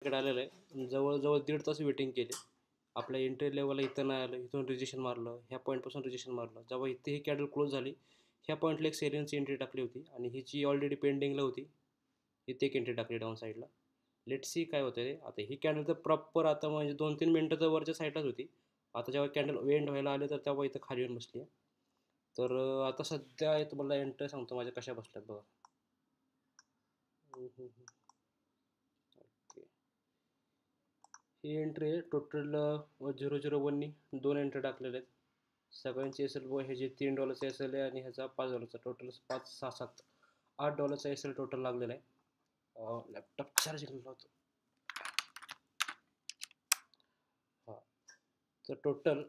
इकडे आलेलं आहे. जवळजवळ 1.5 तास वेटिंग केली. आपल्या एंट्री लेवलला इथं नाही आलं. इथून रिजेक्शन मारलं. ह्या पॉईंटपासून रिजेक्शन मारलं. जेव्हा इथे ही कॅन्डल क्लोज झाली, ह्या पॉईंटला एक सेलियनची एंट्री टाकली होती आणि हिची ऑलरेडी पेंडिंगला होती. इथे एक एंट्री टाकली डाऊन साईडला. लेट सी काय होतं ते. आता ही कॅन्डल तर प्रॉपर आता म्हणजे 2-3 मिनटं तर वरच्या साईडलाच होती. आता जेव्हा कॅन्डल एंड व्हायला आले तर तेव्हा इथं खाली येऊन बसली आहे. तर आता सध्या तुम्हाला एंट्री सांगतो माझ्या कशा बसल्यात बघा. ओके. ही एंट्री आहे टोटल 001नी 2 एंट्री टाकलेल्या आहेत. सगळ्यांची एस एल हे जे $3 एस एल आहे आणि ह्याचा $5 टोटल 5, 6, 7, $8 एस एल टोटल लागलेला आहे. लॅपटॉप चार्जिंग लावतो. हां, तर टोटल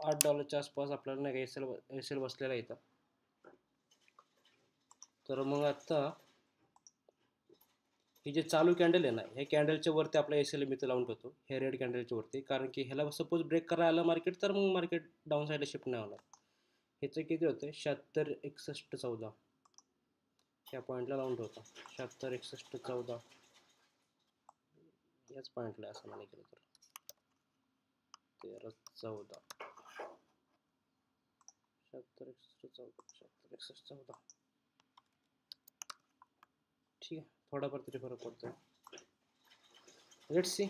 $8च्या आसपास आपल्याला नाही का एस एल बसलेला आहे इथं. तर मग आता ही जे चालू कॅन्डल आहे ना, ह्या कॅन्डलच्या वरती आपला एस एल मी इथं लावून ठेवतो, ह्या रेड कॅन्डलच्या वरती. कारण की ह्याला सपोज ब्रेक करायला आलं मार्केट तर मग मार्केट डाऊन साईडला शिफ्ट नाही होणार. ह्याचं किती होतं 76, 61, 14 ह्या पॉईंटला लावून ठेवतो. 76, 61, 14 याच पॉईंटला असं म्हणे केलं तर 13, 14 76, 61, 14 76, 61, 14 ठीक आहे. थोडाफार तरी फरक पडतो. लेट्स सी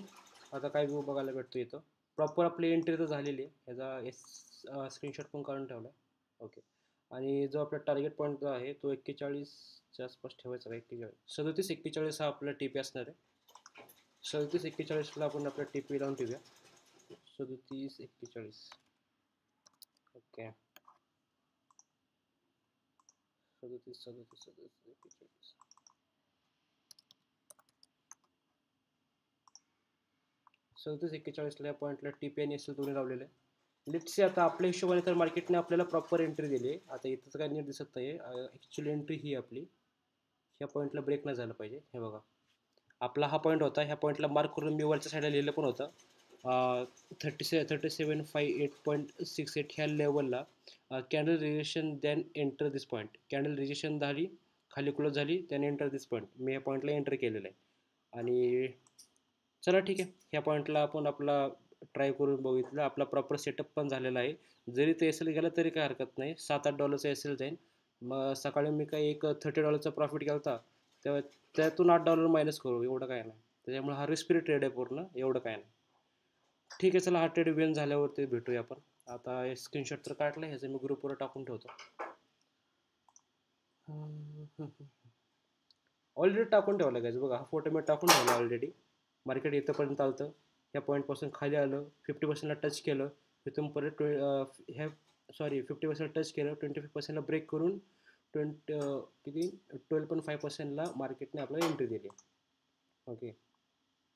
आता काय व्यू बघायला भेटतो इथं. प्रॉपर आपली एंट्री तर झालेली आहे. ह्याचा स्क्रीनशॉट पण काढून ठेवला आहे. ओके. आणि जो आपला टार्गेट पॉईंट जो आहे तो 41च्या आसपास ठेवायचा का. 37, 41 हा आपला टी पी असणार आहे. 37, 41ला आपण आपला टी पी लावून ठेवूया. 37, 41 ओके. 37, 37, 37, 41 37, 41ला या पॉईंटला टी पी आणि एस एल दोन्ही लावलेले आहे. लेट्स सी आता आपल्या हिशोबाने तर मार्केटने आपल्याला प्रॉपर एंट्री दिली आहे. आता इथं तर काही नीट दिसत नाही आहे. ॲक्च्युली एंट्री ही आपली ह्या पॉईंटला ब्रेक नाही झालं पाहिजे. हे बघा, आपला हा पॉईंट होता. ह्या पॉईंटला मार्क करून मी वरच्या साईडला लिहिलं पण होतं 3758.68 ह्या लेवलला कॅन्डल रिजेक्शन दॅन एंटर दिस पॉईंट. कॅन्डल रिजेक्शन झाली, खाली क्लोज झाली, त्याने एंटर दिस पॉईंट. मी या पॉईंटला एंटर केलेलं आहे. आणि चला ठीक आहे, ह्या पॉईंटला आपण आपला ट्राय करून बघितलं. आपला प्रॉपर सेटअप पण झालेला आहे. जरी ते एस एल गेलं तरी काही हरकत नाही. $7-8 एस एल जाईल. मग सकाळी मी काही एक $30चा प्रॉफिट केला होता, तेव्हा त्यातून $8 मायनस करू, एवढं काय नाही. त्याच्यामुळे हा रिस्क फ्री ट्रेड आहे पूर्ण, एवढं काय नाही. ठीक आहे, चला हा ट्रेड वेन झाल्यावरती भेटूया आपण. आता हे स्क्रीनशॉट तर काढलं, ह्याचं मी ग्रुपवर टाकून ठेवतो. ऑलरेडी टाकून ठेवला गायज बघा, हा फोटो मी टाकून ठेवला ऑलरेडी. मार्केट इथंपर्यंत आलं, ह्या पॉईंटपासून खाली आलं, 50%ला टच केलं, इथून परत ह्या 50% टच केलं, 25%ला ब्रेक करून 12.5%ला मार्केटने आपल्याला एंट्री दिली. ओके.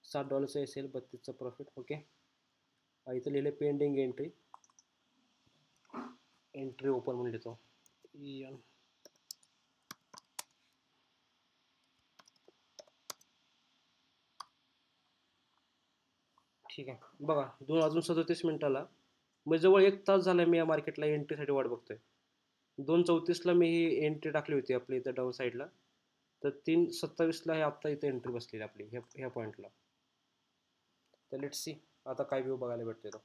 $7 असेल, 32चा प्रॉफिट. ओके. इथं लिहिले पेंडिंग एंट्री. एंट्री ओपन म्हणून देतो. ठीक आहे बघा, 2:37 मग जवळ 1 तास झाला मी या मार्केटला एंट्रीसाठी वाट बघतोय. 2:34ला मी ही एंट्री टाकली होती आपली इथं डाऊन साईडला. तर 3:27ला हे आत्ता इथं एंट्री बसलेली आपली ह्या पॉईंटला. तर लेट्स सी आता काय व्यू बघायला भेटतोय तो.